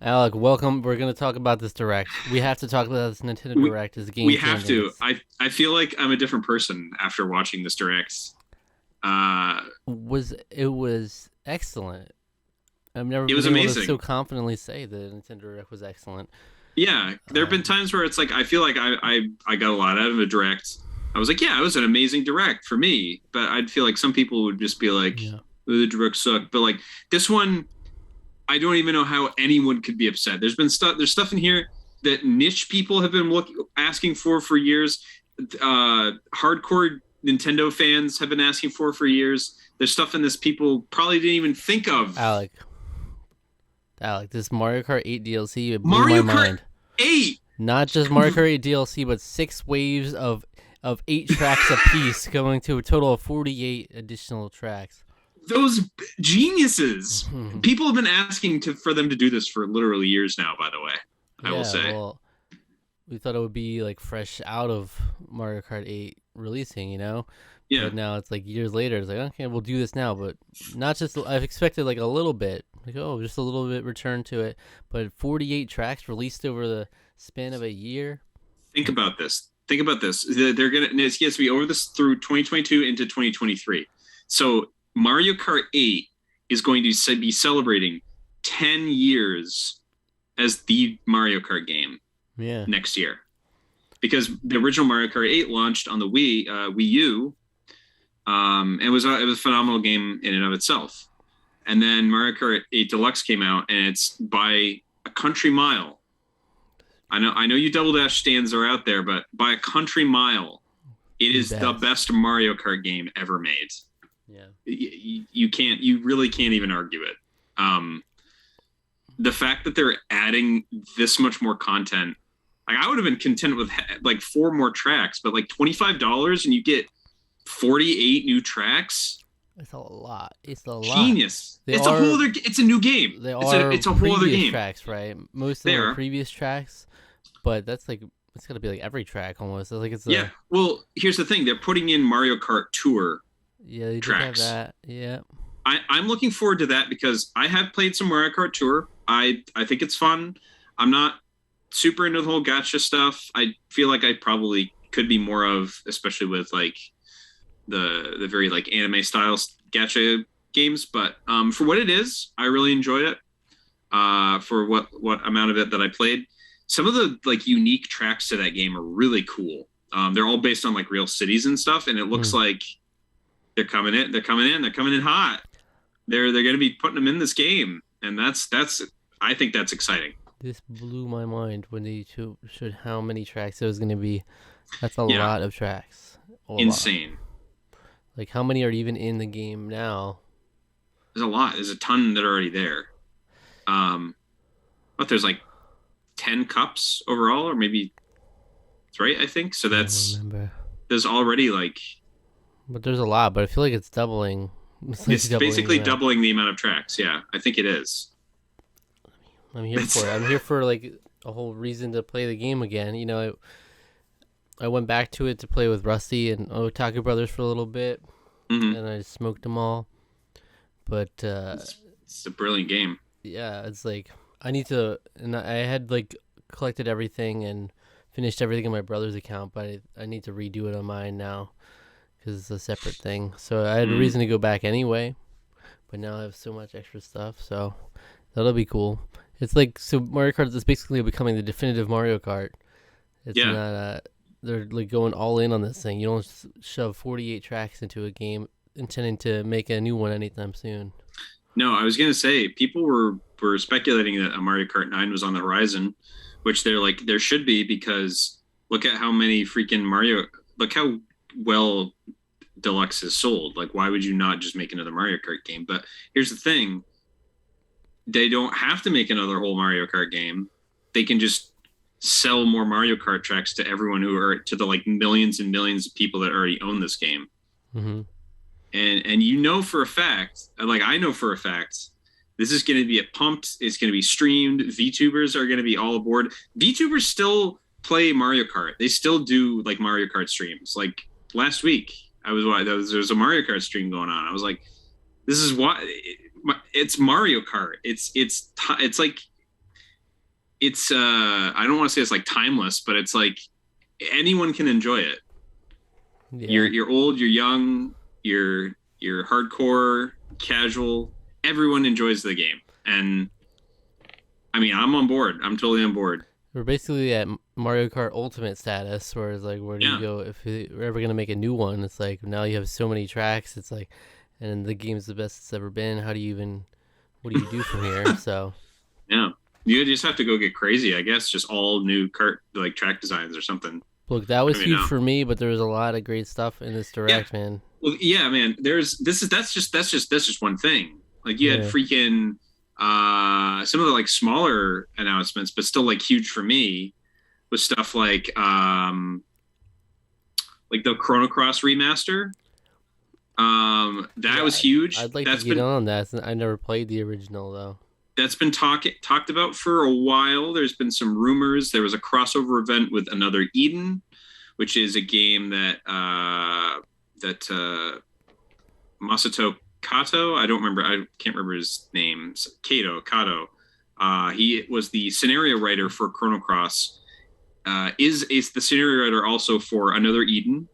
Alec, welcome. We're going to talk about this Direct. We have to talk about this Nintendo we Direct. It's we game have changing. to. I feel like I'm a different person after watching this direct. Uh, It was excellent. I've never it been was able to so amazing. confidently say that Nintendo Direct was excellent. Yeah, there have Uh, been times where it's like I feel like I got a lot out of a direct. I was like, yeah, it was an amazing direct for me. But I'd feel like some people would just be like, yeah, "Oh, the direct sucked." But like this one, I don't even know how anyone could be upset. There's stuff in here that niche people have been asking for years. Hardcore Nintendo fans have been asking for years. There's stuff in this people probably didn't even think of. Alec, Alec, this Mario Kart 8 DLC it blew my Mario Kart mind. 8. Not just Mario Kart 8 DLC, but 6 waves of 8 tracks apiece, going to a total of 48 additional tracks. Those geniuses. People have been asking for them to do this for literally years now, by the way. I will Yeah, say. well, we thought it would be like fresh out of Mario Kart 8 releasing, Yeah. But now it's like years later. It's like, okay, we'll do this now, but not just. I've expected like a little bit, like just a little bit return to it. But 48 tracks released over the span of a year. Think about this. Think about this. They're gonna it's to be over this through 2022 into 2023. So Mario Kart 8 is going to be celebrating 10 years as the Mario Kart game Yeah, next year, because the original Mario Kart 8 launched on the Wii U, and it was a phenomenal game in and of itself. And then Mario Kart 8 Deluxe came out, and it's by a country mile. I know you Double Dash stands are out there, but by a country mile, it is the best Mario Kart game ever made. yeah. You really can't even argue it. The fact that they're adding this much more content, like I would have been content with like 4 more tracks, but like $25 and you get 48 new tracks. It's a lot. It's a lot. Genius. They It's a are. whole other. It's a new game. They It's a are it's a whole other previous game. tracks, right? Most of them are There. previous tracks, but that's like it's gotta be like every track almost. It's like it's Yeah. a Well, here's the thing. They're putting in Mario Kart Tour yeah. They did have tracks. that. Yeah. I'm looking forward to that because I have played some Mario Kart Tour. I think it's fun. I'm not super into the whole gacha stuff. I feel like I probably could be more of, especially with like the very like anime style gacha games. But for what it is, I really enjoyed it. For what amount of it that I played, some of the like unique tracks to that game are really cool. They're all based on like real cities and stuff, and it looks like they're coming in. They're coming in. They're coming in hot. They're going to be putting them in this game, and that's I think that's exciting. This blew my mind when they showed how many tracks it was going to be. That's a Yeah, lot of tracks. A lot. insane. Like, how many are even in the game now? There's a lot. There's a ton that are already there. But there's like 10 cups overall, or maybe it's right. I think so. I don't remember. There's already like But there's a lot, but I feel like it's doubling. It's like it's doubling basically the amount. doubling the amount of tracks. Yeah, I think it is. I'm here for it. I'm here for, like, a whole reason to play the game again. I went back to it to play with Rusty and Otaku Brothers for a little bit, Hmm. and I smoked them all. But, It's a brilliant game. yeah, it's like I need to, and I had like collected everything and finished everything in my brother's account, but I need to redo it on mine now because it's a separate thing. So I had a Mm. reason to go back anyway, but now I have so much extra stuff, so that'll be cool. It's like so Mario Kart is basically becoming the definitive Mario Kart. It's Yeah. not they're like going all in on this thing. You don't shove 48 tracks into a game intending to make a new one anytime soon. No, I was gonna say people were speculating that a Mario Kart 9 was on the horizon, which they're like there should be because look at how many freaking Mario look how well Deluxe is sold. Like why would you not just make another Mario Kart game? But here's the thing. They don't have to make another whole Mario Kart game. They can just sell more Mario Kart tracks to everyone who are to the like millions and millions of people that already own this game. Mm-hmm. And you know for a fact, like I know for a fact, this is going to be pumped. It's going to be streamed. VTubers are going to be all aboard. VTubers still play Mario Kart. They still do like Mario Kart streams. Like last week, there was a Mario Kart stream going on. I was like, this is why it's Mario Kart. It's like it's I don't want to say it's like timeless, but it's like anyone can enjoy it. Yeah. You're old, you're young, you're hardcore, casual. Everyone enjoys the game, and I mean, I'm on board. I'm totally on board. We're basically at Mario Kart Ultimate status, where it's like, where do you Yeah, go if you're ever gonna make a new one? It's like now you have so many tracks. It's like, and the game's the best it's ever been. How do you even? What do you do from here? So yeah. You just have to go get crazy, I guess. Just all new kart like track designs or something. look, that was I mean, huge no. for me, but there was a lot of great stuff in this Yeah. direct, man. Well, yeah, man. That's just one thing. Like you had Yeah. freaking some of the like smaller announcements, but still like huge for me was stuff like the Chrono Cross remaster. That Yeah, was huge. I'd like That's to get been on that. I never played the original though. talked about for a while. There's been some rumors. There was a crossover event with Another Eden, which is a game that Masato Kato. I don't remember. I can't remember his name. Kato. He was the scenario writer for Chrono Cross. Is the scenario writer also for Another Eden,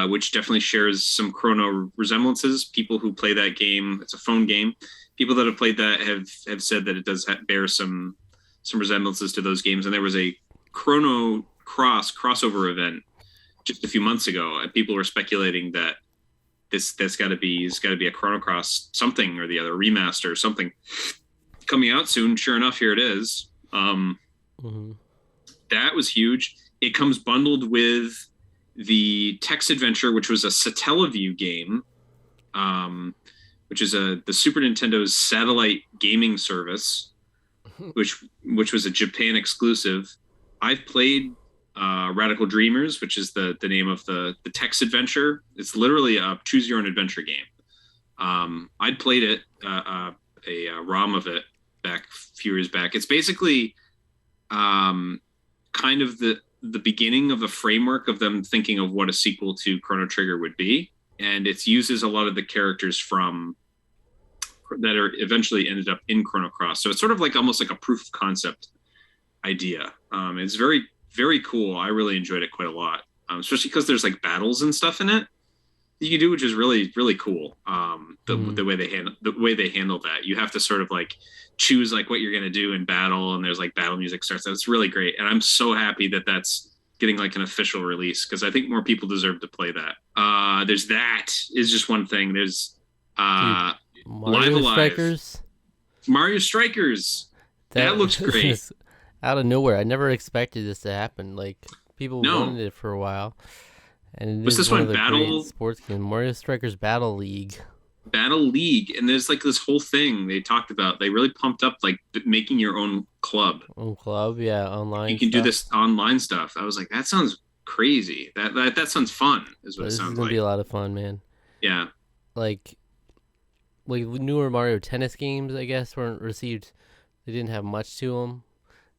which definitely shares some Chrono resemblances. People who play that game, it's a phone game. People that have played that have said that it does bear some resemblances to those games. And there was a Chrono Cross crossover event just a few months ago, and people were speculating that that's got to be a Chrono Cross something or the other, remaster or something coming out soon. Sure enough, here it is. Mm-hmm. That was huge. It comes bundled with the Text Adventure, which was a Satellaview game, which is the Super Nintendo's satellite gaming service, which was a Japan exclusive. I've played Radical Dreamers, which is the name of the Text Adventure. It's literally a choose your own adventure game. I'd played it, a ROM of it back a few years back. It's basically kind of the beginning of a framework of them thinking of what a sequel to Chrono Trigger would be, and it uses a lot of the characters from that are eventually ended up in Chrono Cross. So it's sort of like almost like a proof of concept idea. It's very, very cool. I really enjoyed it quite a lot, especially because there's like battles and stuff in it you can do, which is really, really cool. The way they handle that, you have to sort of like choose like what you're going to do in battle, and there's like battle music starts. That's really great, and I'm so happy that that's getting like an official release, because I think more people deserve to play that. There's that is just one thing. There's Mario Live Alive. Strikers. Mario Strikers. That looks great. Out of nowhere, I never expected this to happen. Like people wanted it for a while, and was this one one of the Battle great sports game, Mario Strikers Battle League. Battle League, and there's like this whole thing they talked about. They really pumped up like making your own club. Yeah, online. You can do this online stuff. I was like, that sounds crazy. That sounds fun. Is what it sounds like. This is gonna be a lot of fun, man. Yeah. Like newer Mario Tennis games, I guess, weren't received. They didn't have much to them,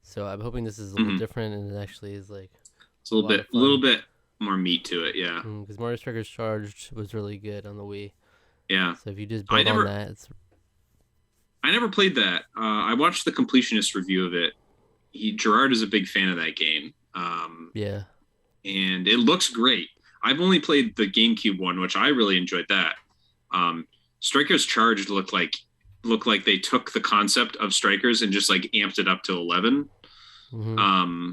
so I'm hoping this is a little different, and it actually is like it's a little bit more meat to it. Yeah. Because Mario Strikers Charged was really good on the Wii. Yeah. So if you just build on that, I never played that. I watched the completionist review of it. Gerard is a big fan of that game. Yeah. And it looks great. I've only played the GameCube one, which I really enjoyed that. Strikers Charged looked like they took the concept of Strikers and just like amped it up to 11. Mm-hmm.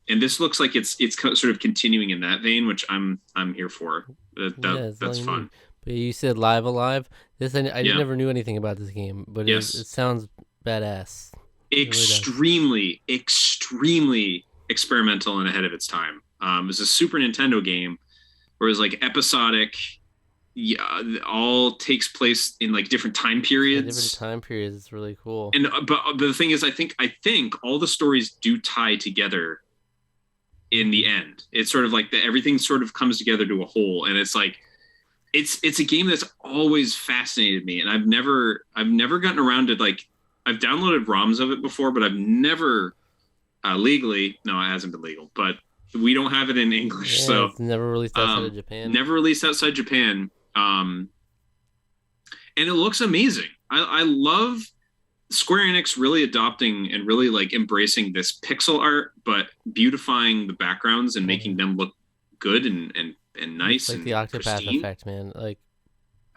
And this looks like it's sort of continuing in that vein, which I'm here for. That's fun. But you said Live Alive. This I never knew anything about this game, but it sounds badass. Extremely experimental and ahead of its time. It was a Super Nintendo game where it was like episodic. Yeah, all takes place in like different time periods. It's really cool. And but the thing is, I think all the stories do tie together in the end. It's sort of like everything sort of comes together to a whole, and it's like it's a game that's always fascinated me, and I've never gotten around to like I've downloaded ROMs of it before, but I've never legally. No, it hasn't been legal, but we don't have it in English, so it's never released outside of Japan. Never released outside Japan. And it looks amazing. I love Square Enix really adopting and really like embracing this pixel art, but beautifying the backgrounds and making them look good and It's nice like the and Octopath pristine. effect, man. Like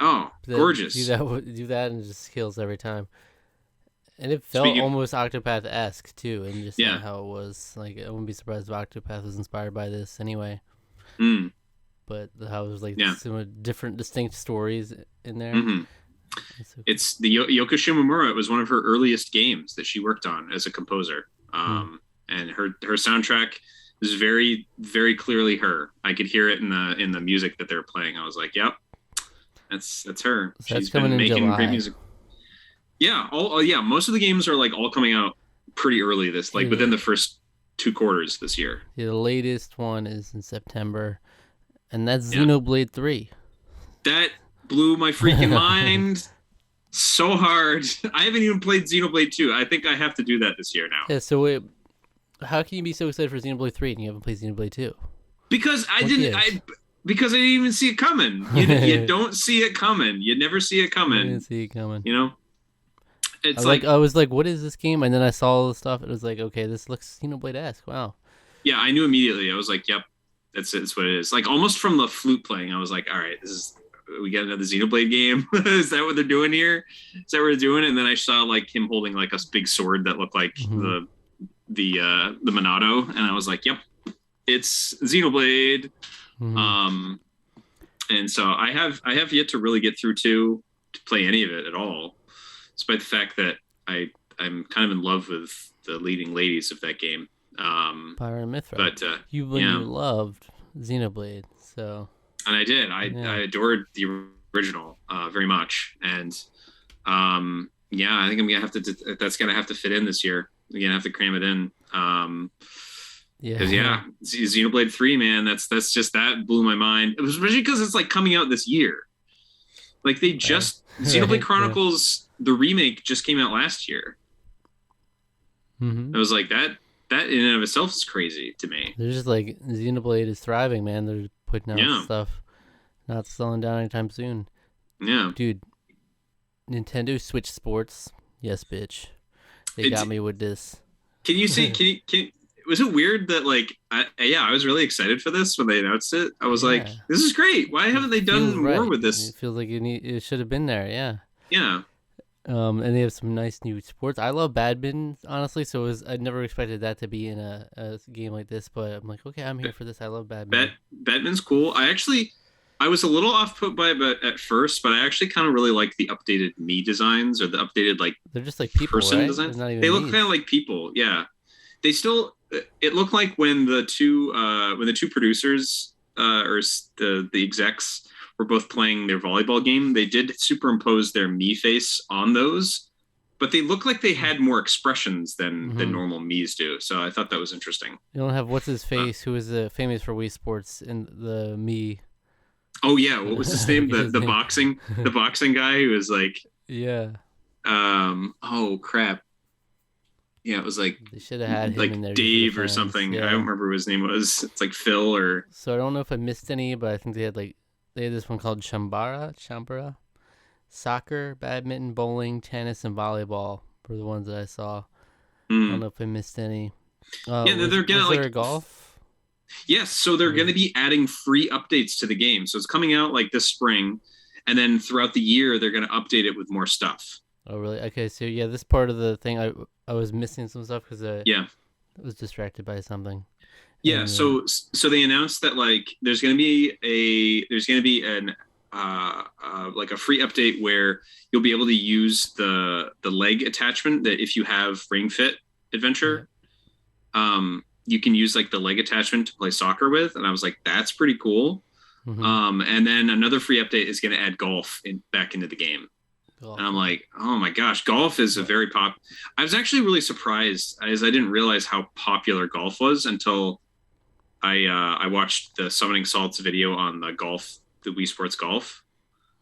Oh, do gorgeous. that, and it just kills every time. And it felt Speaking of, almost Octopath-esque too, and just yeah. how it was. Like I wouldn't be surprised if Octopath was inspired by this anyway. Mm, But how there's like yeah. some different distinct stories in there. Hmm. It's so It's the Yoko Shimomura. It was one of her earliest games that she worked on as a composer. cool. And her soundtrack is very, very clearly her. I could hear it in the music that they were playing. I was like, yep, that's her. So that's She's coming been in making great July. music. Yeah, yeah. Most of the games are like all coming out pretty early this, like Yeah, within the first 2 quarters this year. the latest one is in September, and that's Yeah, Xenoblade 3. that blew my freaking mind so hard. I haven't even played Xenoblade 2. I think I have to do that this year now. Yeah, so how can you be so excited for Xenoblade 3 and you haven't played Xenoblade 2? Because I What didn't gives? because I didn't even see it coming. You don't see it coming. You never see it I didn't coming. see it coming. You know, it's I was like, what is this game? And then I saw all the stuff. And it was like, okay, this looks Xenoblade-esque. Wow. yeah, I knew immediately. I was like, yep, that's it. That's what it is. Like almost from the flute playing, I was like, all right, this is we got another Xenoblade game. Is that what they're doing here? Is that what they're doing? And then I saw like him holding like a big sword that looked like Mm-hmm. the Monado, and I was like, yep, it's Xenoblade. Mm-hmm. Um, and so I have yet to really get through to play any of it at all, despite the fact that I'm kind of in love with the leading ladies of that game. Byron Mithra. But You yeah, loved Xenoblade, so and I did. I yeah. adored the original very much, and yeah, I think I'm gonna have to. That's gonna have to fit in this year. I'm gonna have to cram it in. Because Yeah. Xenoblade 3, man, that's just that blew my mind. It was especially because it's like coming out this year. Like they Right. just Xenoblade Right. Yeah. Chronicles the remake just came out last year. Mm-hmm. I was like that in and of itself is crazy to me. They're just like Xenoblade is thriving, man. They're putting out Yeah, stuff, not slowing down anytime soon. yeah. Dude, Nintendo Switch Sports, yes, bitch. They It's, got me with this. can you see? Can was it weird that like I was really excited for this when they announced it. I was like, Yeah, this is great. Why haven't they feels done more right. with It this? feels like it should have been there. Yeah. Yeah, And they have some nice new sports. I love badminton, honestly. So I never expected that to be in a game like this. But I'm like, okay, I'm here for this. I love badminton. Batman's cool. I was a little off put by it at first, but I actually kind of really like the updated me designs or the updated like They're just like people, person right? They're designs. not even They look kind Mii's. of like people. Yeah, they still. It looked like when the two producers or the execs were both playing their volleyball game, they did superimpose their me face on those, but they look like they had more expressions than Mm-hmm. normal me's do. So I thought that was interesting. You don't have what's his Uh, face, who is famous for Wii Sports in the me. oh yeah, what was his name? Forget his The name. boxing guy who was like Yeah, oh crap. Yeah, it was they should have had him in there just for the Dave or fans. something. I Yeah. don't remember what his name was. It's like Phil or So I don't know if I missed any, but I think they had this one called Chambara, soccer, badminton, bowling, tennis, and volleyball were the ones that I saw. I don't mm. know if I missed any. Yeah, they're gonna Was there like a golf? yes, so they're going to be adding free updates to the game. So it's coming out like this spring, and then throughout the year they're going to update it with more stuff. Oh, really? Okay, so yeah, this part of the thing, I was missing some stuff because I Yeah, was distracted by something. yeah. And So they announced that like there's going to be an like a free update where you'll be able to use the leg attachment that if you have Ring Fit Adventure, you can use like the leg attachment to play soccer with, and I was like, that's pretty cool. Mhm. And then another free update is going to add golf back into the game. Golf. And I'm like, oh my gosh, golf is a very I was actually really surprised as I didn't realize how popular golf was until I watched the Summoning Salts video on the Wii Sports Golf,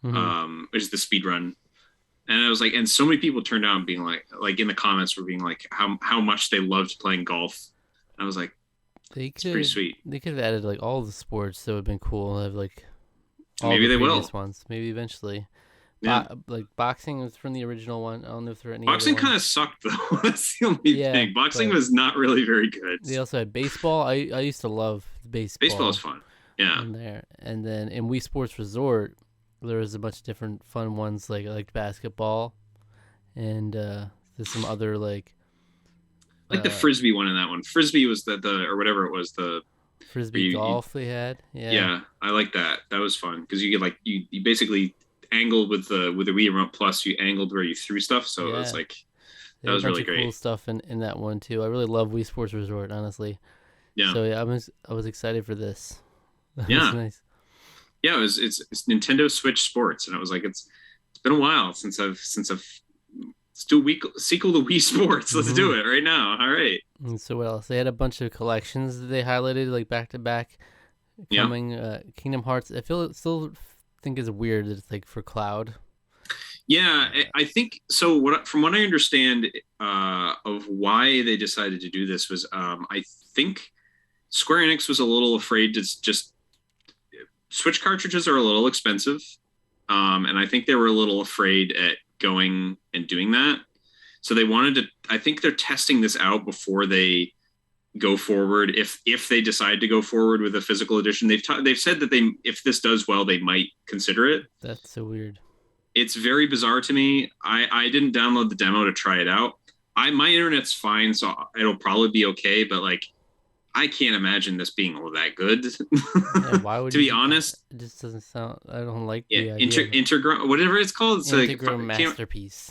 which is the speed run. And I was like, and so many people turned out being like in the comments were being like how much they loved playing golf. And I was like, it's pretty sweet. They could have added like all the sports. That would have been cool. Have like all Maybe the they will. previous ones. Maybe eventually. Yeah. Like boxing was from the original one. I don't know if there are any Boxing other kind ones. of sucked though. That's the only Yeah, thing. Boxing but was not really very good. they also had baseball. I used to love Baseball is baseball fun. Yeah. in there. And then in Wii Sports Resort, there was a bunch of different fun ones. Like I liked basketball, and there's some other like Like the uh, frisbee one in that one. Frisbee was the or whatever it was the where frisbee golf they had. Yeah, yeah, I like that. That was fun because you could like you basically angled with the Wii Remote Plus. You angled where you threw stuff, so it was yeah. like They that had a was bunch really of cool great. stuff in that one too. I really love Wii Sports Resort, honestly. Yeah, So yeah, I was excited for this. That was yeah, nice. yeah. It was it's Nintendo Switch Sports, and it was like it's been a while since I've let's do a week sequel to Wii Sports. Let's do it right now. All right. And so what else? They had a bunch of collections that they highlighted like back to back Yeah. coming. Kingdom Hearts. I still think it's weird that it's like for cloud. Yeah, I think so. From what I understand of why they decided to do this was, I think Square Enix was a little afraid to just Switch cartridges are a little expensive, and I think they were a little afraid at going and doing that. So they wanted to. I think they're testing this out before they go forward. If they decide to go forward with a physical edition, they've said that if this does well, they might consider it. That's so weird. It's very bizarre to me. I didn't download the demo to try it out. My internet's fine, so it'll probably be okay. But like, I can't imagine this being all that good. Yeah, why would to you be honest, it just doesn't sound. I don't like yeah, the idea. Integral, whatever it's called, it's like Integral masterpiece.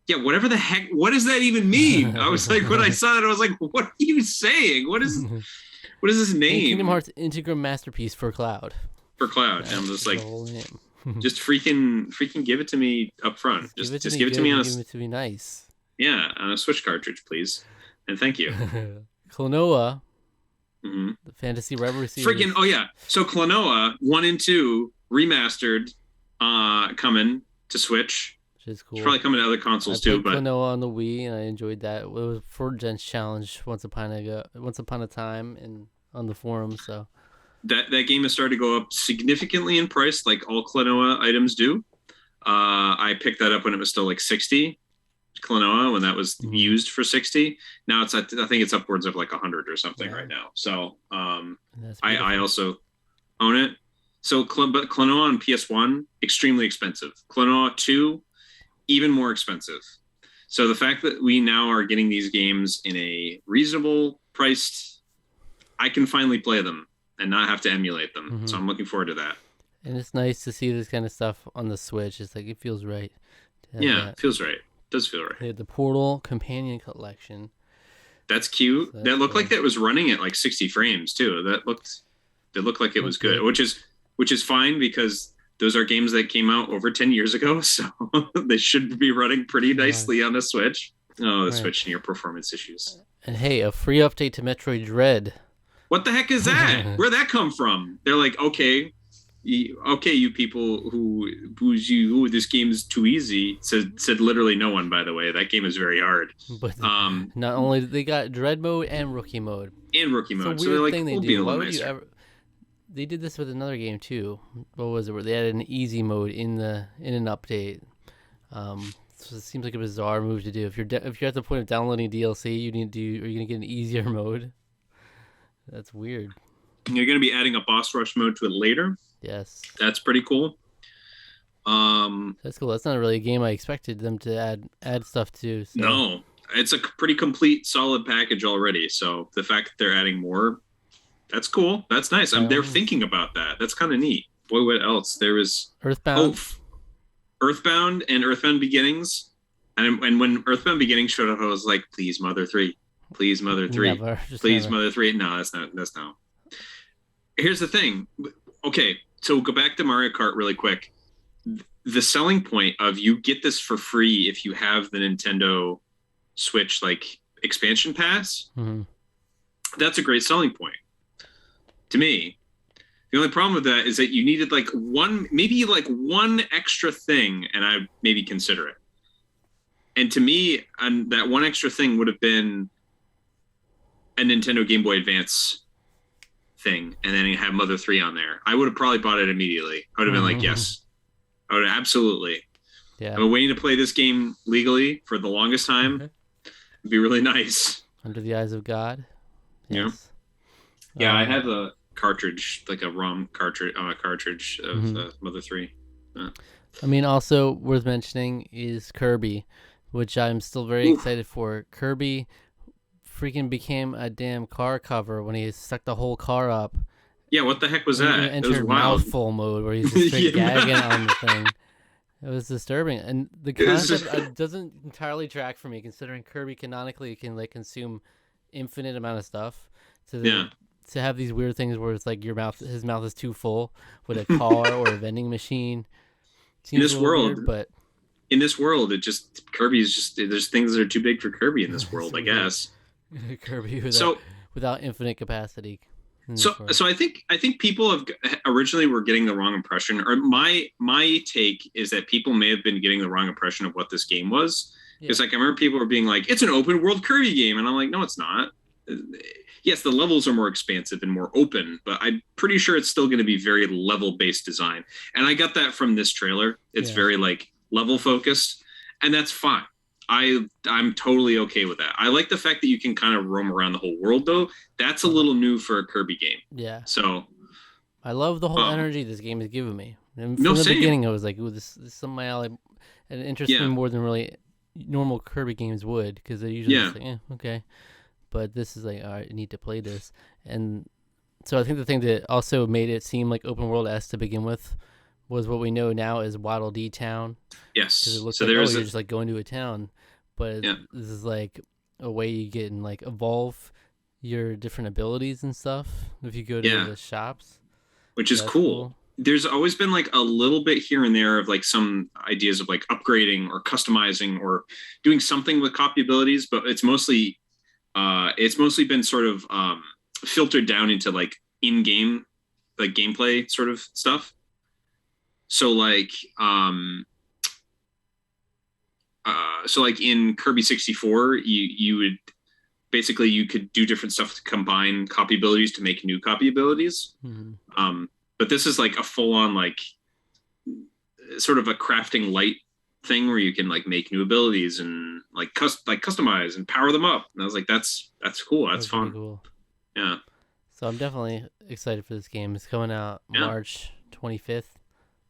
yeah, whatever the heck. What does that even mean? I was like, when I saw it, I was like, what are you saying? What is this name? Kingdom Hearts Integral masterpiece for cloud. For cloud, and I'm just like, the whole name. just freaking give it to me up front. Just give it to me on give it to me nice. Yeah, on a Switch cartridge, please, and thank you. Klonoa, Mm-hmm. the Fantasy Reverie series. Freaking oh yeah! So Klonoa 1 and 2 remastered, coming to Switch. Which is cool. It's probably coming to other consoles too. But Klonoa on the Wii, and I enjoyed that. It was 4Gens challenge once upon a time, and on the forum. So that game has started to go up significantly in price, like all Klonoa items do. I picked that up when it was still like 60 Klonoa, when that was used for 60. Now I think it's upwards of like 100 or something right now. So I also own it. So but Klonoa on PS1 extremely expensive. Klonoa 2 even more expensive. So the fact that we now are getting these games in a reasonable priced, I can finally play them and not have to emulate them. Mm-hmm. So I'm looking forward to that. And it's nice to see this kind of stuff on the Switch. It's like, it feels right. Yeah, it feels right. It does feel right. They had the Portal Companion Collection. That's cute. So that looked like that was running at like 60 frames too. It looked like it was good, which is fine because those are games that came out over 10 years ago. So they should be running pretty nicely on the Switch. Oh, the Switch and your performance issues. And hey, a free update to Metroid Dread. What the heck is that? Where'd that come from? They're like, okay, you people who this game is too easy. Said literally no one, by the way. That game is very hard. But not only they got Dread mode and Rookie mode. So they're like, thing they we'll do. be a Why little would nicer. you ever? They did this with another game too. What was it? Where they added an easy mode in an update. So it seems like a bizarre move to do. If you're at the point of downloading DLC, are you gonna get an easier mode? That's weird. You're gonna be adding a boss rush mode to it later. Yes. That's pretty cool. That's cool. That's not really a game I expected them to add stuff to. So. No, it's a pretty complete, solid package already. So the fact that they're adding more, that's cool. That's nice. They're thinking about that. That's kind of neat. Boy, what else? There was Earthbound. Earthbound and Earthbound Beginnings. And when Earthbound Beginnings showed up, I was like, please, Mother 3. Please, Mother 3. Please, Mother 3. No, that's not. Here's the thing. Okay, so go back to Mario Kart really quick. The selling point of you get this for free if you have the Nintendo Switch like expansion pass. Mm-hmm. That's a great selling point to me. The only problem with that is that you needed maybe one extra thing, and I maybe consider it. And to me, that one extra thing would have been a Nintendo Game Boy Advance thing, and then you have Mother 3 on there. I would have probably bought it immediately. I would have been like, yes. I would have absolutely. Yeah. I've been waiting to play this game legally for the longest time. It'd be really nice. Under the Eyes of God. Yeah. Yes. Yeah, I have a cartridge, like a ROM cartridge of Mother 3. I mean, also worth mentioning is Kirby, which I'm still very excited for. Kirby freaking became a damn car cover when he stuck the whole car up. Yeah, what the heck was And that? he It was entered wild. mouthful mode where he's just straight gagging on the thing. It was disturbing, and the concept doesn't entirely track for me, considering Kirby canonically can like consume infinite amount of stuff. To have these weird things where it's like his mouth is too full with a car or a vending machine. Seems in this world, weird, but in this world, Kirby is just there's things that are too big for Kirby in this world, I guess. Kirby without infinite capacity. So I think people have originally were getting the wrong impression, or my take is that people may have been getting the wrong impression of what this game was. Because like I remember people were being like, "It's an open world Kirby game," and I'm like, "No, it's not." Yes, the levels are more expansive and more open, but I'm pretty sure it's still going to be very level based design. And I got that from this trailer. It's very like level focused, and that's fine. I'm totally okay with that. I like the fact that you can kind of roam around the whole world, though. That's a little new for a Kirby game. Yeah. So I love the whole energy this game has given me. And from the beginning, I was like, "Ooh, this is some of my alley," and it interests me more than really normal Kirby games would, because they're usually just like, okay. But this is like, all right, I need to play this. And so I think the thing that also made it seem like open world S to begin with was what we know now as Waddle Dee Town. Yes. Because it looks like, you're just like going to a town. But this is like a way you get and like evolve your different abilities and stuff if you go to the shops. Which is cool. There's always been like a little bit here and there of like some ideas of like upgrading or customizing or doing something with copy abilities, but it's mostly been sort of filtered down into like in-game, like gameplay sort of stuff. So like in Kirby 64, you would basically you could do different stuff to combine copy abilities to make new copy abilities. But this is like a full-on like sort of a crafting light thing where you can like make new abilities and like customize and power them up. And I was like, that's cool. That's fun. Really cool. Yeah. So I'm definitely excited for this game. It's coming out March 25th.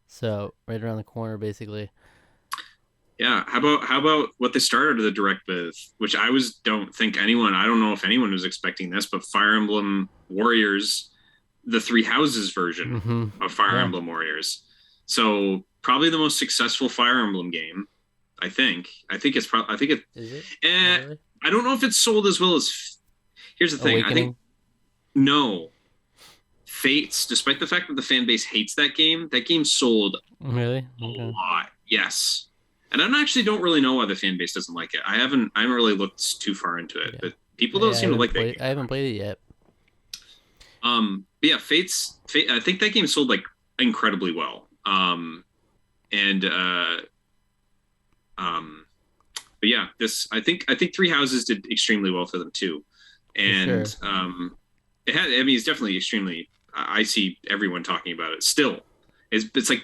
So right around the corner, basically. Yeah. How about what they started the direct with, which I don't know if anyone was expecting this, but Fire Emblem Warriors, the Three Houses version of Fire Emblem Warriors. So probably the most successful Fire Emblem game, I think. Is it? Really? I don't know if it's sold as well as. Here's the thing. Awakening? I think no. Fates, despite the fact that the fan base hates that game sold really a lot. Yes, and I don't really know why the fan base doesn't like it. I haven't really looked too far into it, but people don't seem to like that game. I haven't played it yet. But yeah, Fate. I think that game sold like incredibly well. But yeah, I think Three Houses did extremely well for them too, and it's definitely extremely. I see everyone talking about it still. It's like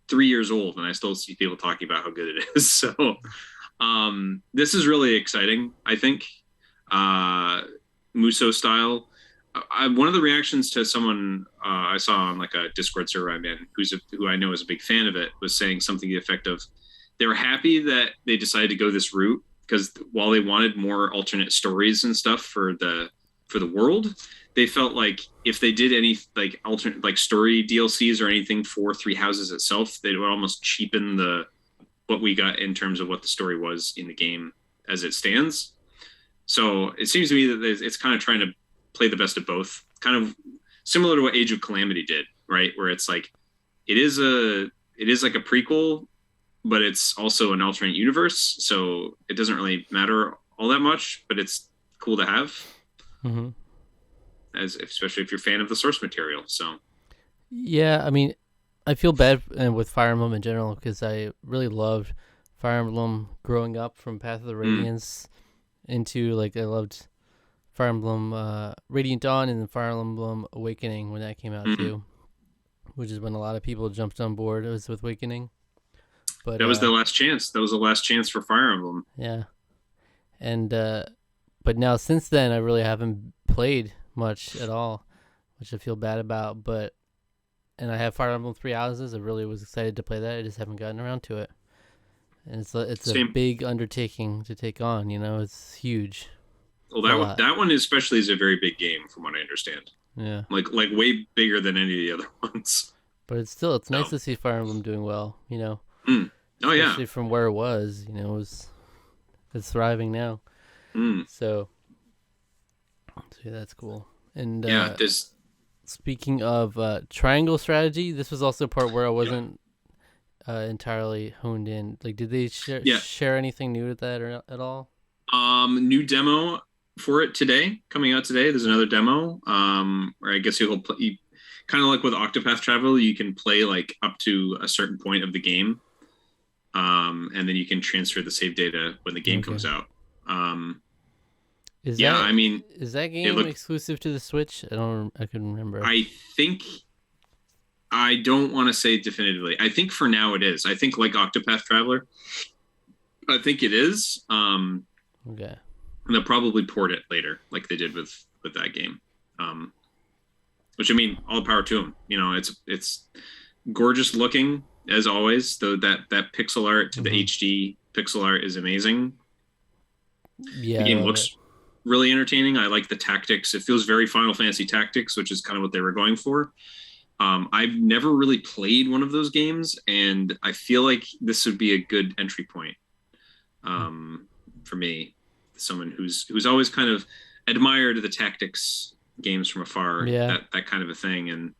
3 years old, and I still see people talking about how good it is. So, this is really exciting. I think, Muso style. One of the reactions to someone I saw on like a Discord server I'm in, who I know is a big fan of it, was saying something to the effect of, they were happy that they decided to go this route, because while they wanted more alternate stories and stuff for the world, they felt like if they did any like alternate like story DLCs or anything for Three Houses itself, they would almost cheapen what we got in terms of what the story was in the game as it stands. So it seems to me that it's kind of trying to play the best of both, kind of similar to what Age of Calamity did, right? Where it's like it is like a prequel, but it's also an alternate universe, so it doesn't really matter all that much, but it's cool to have. Especially if you're a fan of the source material. So yeah, I mean, I feel bad with Fire Emblem in general, because I really loved Fire Emblem growing up from Path of the Radiance into like, I loved Fire Emblem Radiant Dawn and then Fire Emblem Awakening when that came out too, which is when a lot of people jumped on board. It was with Awakening. But That was the last chance. That was the last chance for Fire Emblem. yeah, and but now since then I really haven't played much at all, which I feel bad about. But and I have Fire Emblem Three Houses. I really was excited to play that. I just haven't gotten around to it. And it's a Same. big undertaking to take on. You know, it's huge. Well, that one especially is a very big game, from what I understand. Yeah, like way bigger than any of the other ones. but it's nice to see Fire Emblem doing well. You know. Oh yeah. Especially from where it was. You know, it's thriving now. So yeah, that's cool. And yeah, this. Speaking of triangle strategy, this was also a part where I wasn't entirely honed in. Like, did they share anything new with that or at all? New demo for it today, coming out today. There's another demo. Where I guess you'll play, kind of like with Octopath Traveler, you can play like up to a certain point of the game, and then you can transfer the save data when the game comes out. Is that game exclusive to the Switch? I couldn't remember. I think. I don't want to say definitively. I think for now it is. I think like Octopath Traveler. I think it is. Okay. And they'll probably port it later, like they did with that game. Which I mean, all power to them. You know, it's gorgeous looking as always. Though that pixel art to the HD pixel art is amazing. Yeah, the game looks really entertaining. I like the tactics. It feels very Final Fantasy Tactics, which is kind of what they were going for. I've never really played one of those games, and I feel like this would be a good entry point for me, someone who's always kind of admired the tactics games from afar, that kind of a thing, and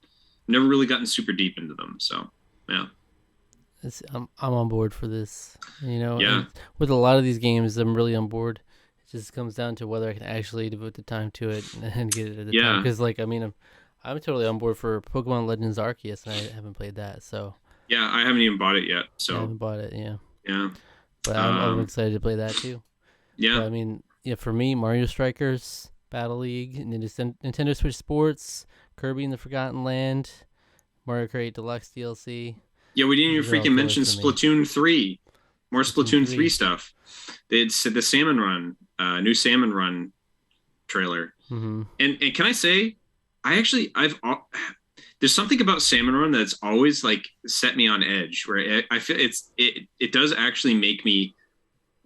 never really gotten super deep into them. So, yeah. I'm on board for this. You know, yeah. With a lot of these games, I'm really on board. It just comes down to whether I can actually devote the time to it and get it at the time. Because, like, I mean, I'm totally on board for Pokemon Legends Arceus, and I haven't played that. So yeah, I haven't even bought it yet. So I haven't bought it. Yeah. Yeah. But I'm excited to play that too. Yeah. But, I mean, yeah, for me, Mario Strikers, Battle League, Nintendo Switch Sports, Kirby and the Forgotten Land, Mario Kart 8 Deluxe DLC. Yeah, we didn't even freaking mention Splatoon 3. More Splatoon 3 stuff. They said the Salmon Run, new Salmon Run trailer. Mm-hmm. And can I say, there's something about Salmon Run that's always like set me on edge, where I feel it does actually make me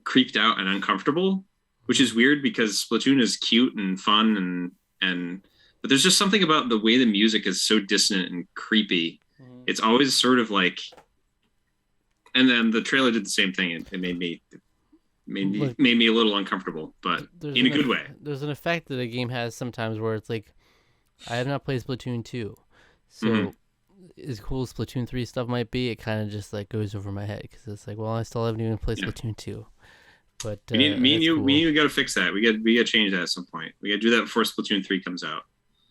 creeped out and uncomfortable, which is weird because Splatoon is cute and fun but there's just something about the way the music is so dissonant and creepy. Mm-hmm. It's always sort of like, and then the trailer did the same thing. It made me a little uncomfortable, but in a good way. There's an effect that a game has sometimes where it's like, I have not played Splatoon 2, so as cool as Splatoon 3 stuff might be, it kind of just like goes over my head because it's like, well, I still haven't even played Splatoon 2. But me and you got to fix that. We got to change that at some point. We got to do that before Splatoon 3 comes out.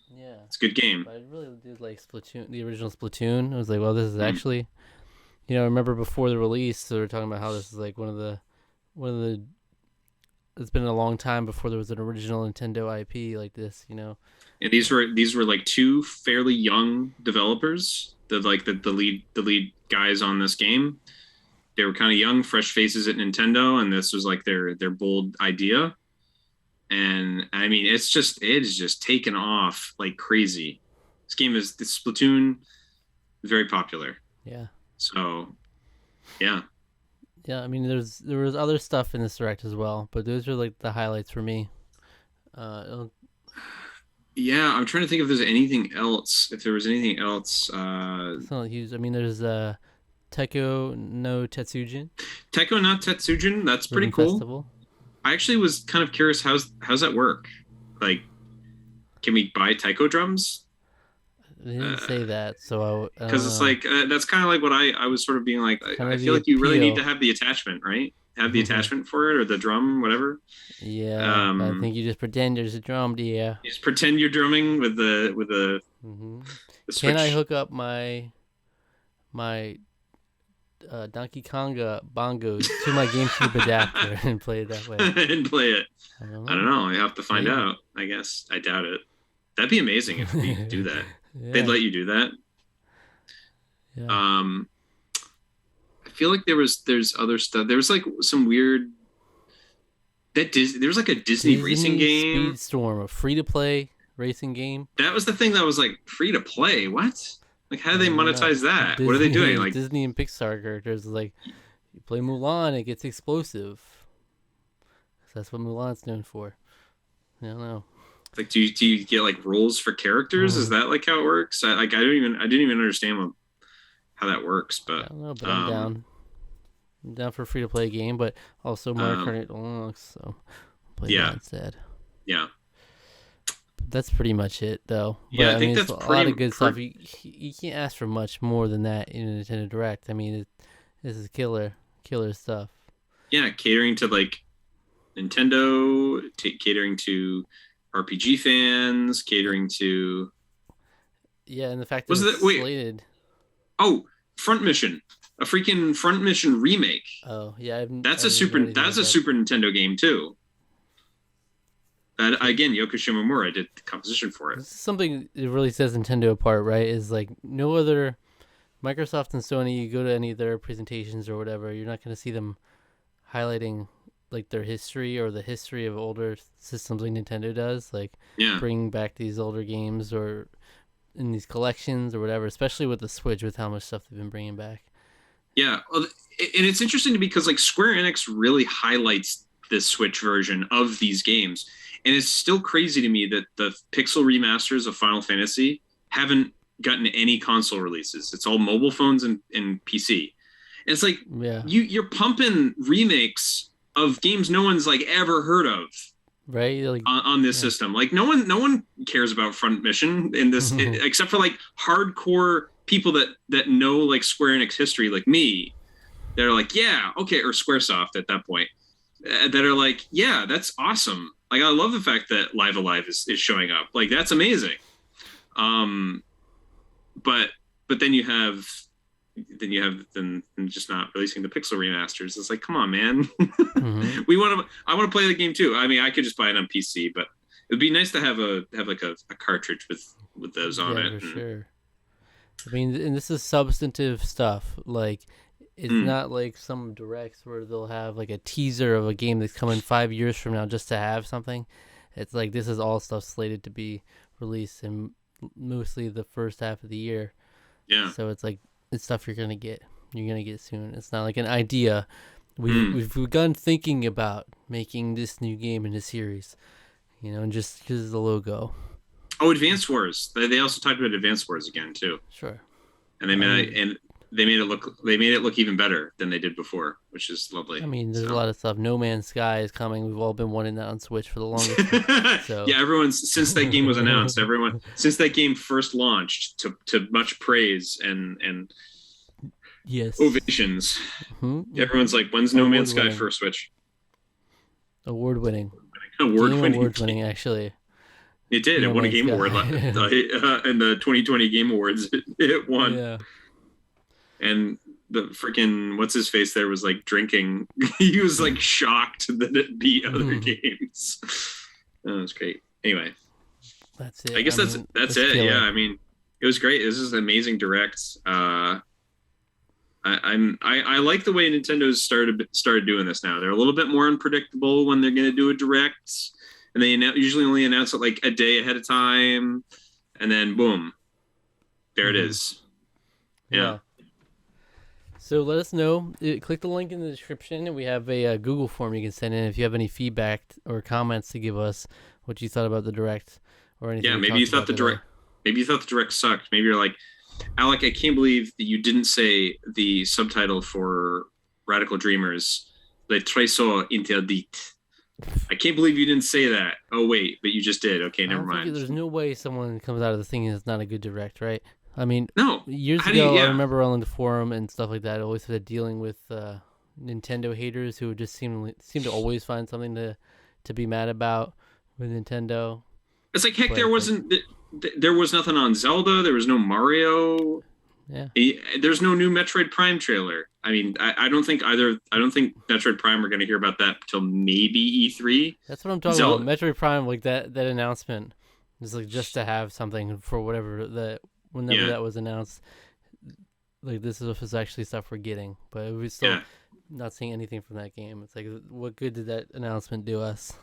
Yeah, it's a good game. But I really did like Splatoon, the original Splatoon. I was like, well, this is actually, you know, I remember before the release, they were talking about how this is like one of the. It's been a long time before there was an original Nintendo IP like this, you know. And these were like two fairly young developers, the lead guys on this game. They were kind of young, fresh faces at Nintendo, and this was like their bold idea. And I mean, it is just taken off like crazy. This Splatoon is very popular. Yeah. So, yeah. Yeah, I mean, there was other stuff in this direct as well, but those are like the highlights for me. Yeah, I'm trying to think if there's anything else. If there was anything else, it's not huge. I mean, there's Taiko no Tetsujin. Taiko no Tetsujin. That's pretty cool. Festival. I actually was kind of curious how's that work? Like, can we buy taiko drums? They didn't say that, so because it's like that's kind of like what I was sort of being like. I feel like you really need to have the attachment, right? Have the attachment for it or the drum, whatever. Yeah, I think you just pretend there's a drum, dear. You just pretend you're drumming with the the switch. Can I hook up my Donkey Konga bongos to my GameCube adapter and play it that way? And play it. I don't know. You have to find out. I guess I doubt it. That'd be amazing if we could do that. Yeah. They'd let you do that. Yeah. I feel like there's other stuff. There was like some weird there was like a Disney racing game. Speedstorm, a free-to-play racing game. That was the thing that was like free to play. What? Like, how do they I don't know. monetize that? Disney, What are they doing? Like, Disney and Pixar characters, like you play Mulan, it gets explosive. That's what Mulan's known for. I don't know. like do you get like roles for characters? Is that like how it works? I didn't even understand how that works. But I don't know. But I'm down. I'm down for a free to play game, but also Mario Kart Deluxe, so play that instead. Yeah. That's pretty much it, though. Yeah, but, I think that's a lot of good stuff. You can't ask for much more than that in a Nintendo Direct. I mean, this is killer stuff. Yeah, catering to like Nintendo, catering to RPG fans, catering to. Yeah, and the fact that it's slated. Oh, Front Mission, a freaking Front Mission remake. Oh yeah, that's a Super Nintendo game too. That again, Yoko Shimomura did the composition for it. This is something that really sets Nintendo apart, right? Is like no other Microsoft and Sony. You go to any of their presentations or whatever, you're not going to see them highlighting like their history or the history of older systems like Nintendo does. Like bringing back these older games or in these collections or whatever. Especially with the Switch, with how much stuff they've been bringing back. Yeah, and it's interesting because like Square Enix really highlights this Switch version of these games. And it's still crazy to me that the pixel remasters of Final Fantasy haven't gotten any console releases. It's all mobile phones and PC. And it's like you're pumping remakes of games no one's like ever heard of, right? Like, on this system. Like no one cares about Front Mission in this except for like hardcore people that know like Square Enix history, like me. They're like, yeah, okay, or Squaresoft at that point. That are like, yeah, that's awesome. Like, I love the fact that Live Alive is showing up. Like, that's amazing. But then you have them just not releasing the pixel remasters. It's like, come on, man. I want to play the game too. I mean, I could just buy it on PC, but it'd be nice to have a cartridge with those on it. For sure. I mean, and this is substantive stuff. Like, it's not like some directs where they'll have like a teaser of a game that's coming 5 years from now just to have something. It's like this is all stuff slated to be released in mostly the first half of the year. Yeah. So it's like it's stuff you're gonna get soon. It's not like an idea. We've begun thinking about making this new game in a series, and just because of the logo. Oh, Advance Wars. They also talked about Advance Wars again too. Sure. And they made it look even better than they did before, which is lovely. I mean, there's a lot of stuff. No Man's Sky is coming. We've all been wanting that on Switch for the longest. So. Yeah, since that game was announced, since that game first launched to much praise and ovations. Everyone's like, when's No Man's Sky for Switch? Award-winning, actually. It did. It won a Game Award in the 2020 Game Awards. It won. Yeah. And the freaking what's his face there was like drinking. He was like shocked that it beat other games. That was great. Anyway, that's it. I guess that's it. Killer. Yeah, I mean, it was great. This is an amazing direct. I like the way Nintendo's started doing this now. They're a little bit more unpredictable when they're going to do a direct, and they usually only announce it like a day ahead of time, and then boom, there it is. Yeah. So let us know. Click the link in the description, and we have a Google form you can send in if you have any feedback or comments to give us what you thought about the direct or anything. Yeah, maybe you thought the direct sucked. Maybe you're like, Alec, I can't believe that you didn't say the subtitle for Radical Dreamers, Le Trésor Interdit. I can't believe you didn't say that. Oh wait, but you just did. Okay, never mind. There's no way someone comes out of the thing and it's not a good direct, right? I mean, no. Years ago, I remember on the forum and stuff like that, I always had dealing with Nintendo haters who just seem to always find something to be mad about with Nintendo. It's like, heck, there was nothing on Zelda. There was no Mario. Yeah. There's no new Metroid Prime trailer. I mean, I don't think Metroid Prime we're going to hear about that till maybe E3. That's what I'm talking about. Metroid Prime, like that announcement is like just to have something for whenever that was announced. like this is actually stuff we're getting, but we're still Yeah. not seeing anything from that game. It's like, what good did that announcement do us?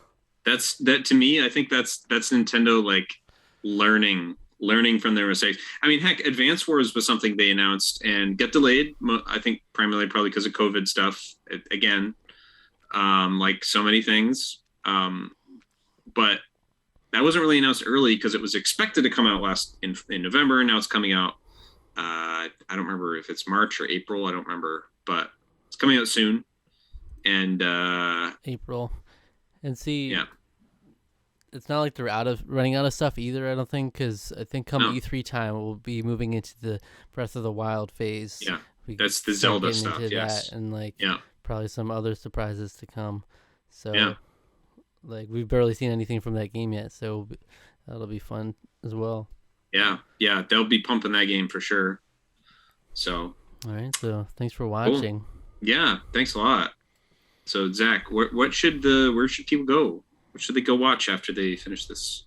That to me. I think that's Nintendo like learning from their mistakes. I mean, heck, Advance Wars was something they announced and got delayed. I think primarily probably because of COVID stuff. Again, like so many things. But that wasn't really announced early because it was expected to come out in November. Now it's coming out. I don't remember if it's March or April. I don't remember, but it's coming out soon. And April, and see, yeah, it's not like they're running out of stuff either. I don't think, because I think come No. E3 time we'll be moving into the Breath of the Wild phase. yeah, We that's the start Zelda getting stuff. into Yes, that, and like yeah, probably some other surprises to come. So Yeah. like we've barely seen anything from that game yet, so that'll be fun as well. yeah. They'll be pumping that game for sure. So All right, so thanks for watching. yeah, thanks a lot. So Zach, where should people go? What should they go watch after they finish this?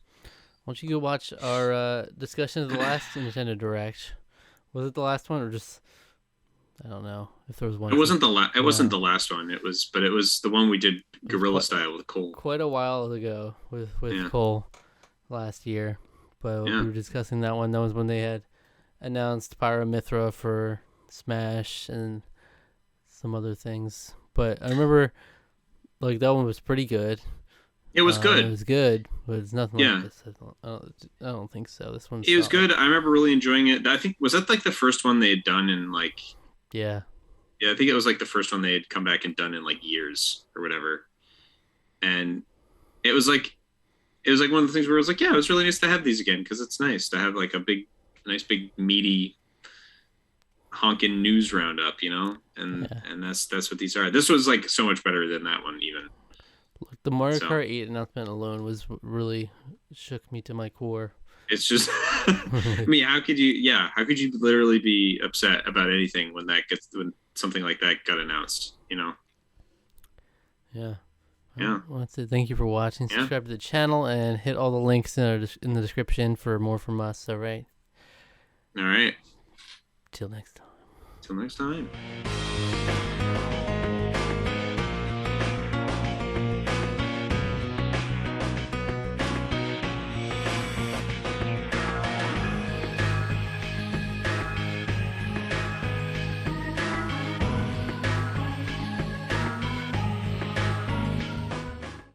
Why don't you go watch our discussion of the last Nintendo Direct? Was it the last one, or just, I don't know if there was one. It wasn't it wasn't the last one. It was the one we did guerrilla style with Cole. Quite a while ago with Yeah. Cole last year, but Yeah. we were discussing that one. That was when they had announced Pyramithra for Smash and some other things. But I remember, like, that one was pretty good. It was good. It was good, but it's nothing Yeah. like this. I don't think so. This one's It was solid. good. I remember really enjoying it. I think was that like the first one they had done in like Yeah. I think it was like the first one they had come back and done in like years or whatever. And it was like one of the things where it was like, yeah, it was really nice to have these again because it's nice to have like a nice big meaty honking news roundup, you know? And that's what these are. This was like so much better than that one even. Look, the Mario Kart 8 announcement alone was really shook me to my core. It's just I mean, how could you literally be upset about anything when something like that got announced, you know? Yeah. Yeah. Well, that's it. Thank you for watching. Yeah. Subscribe to the channel and hit all the links in the description for more from us. All right. All right. Till next time. Till next time.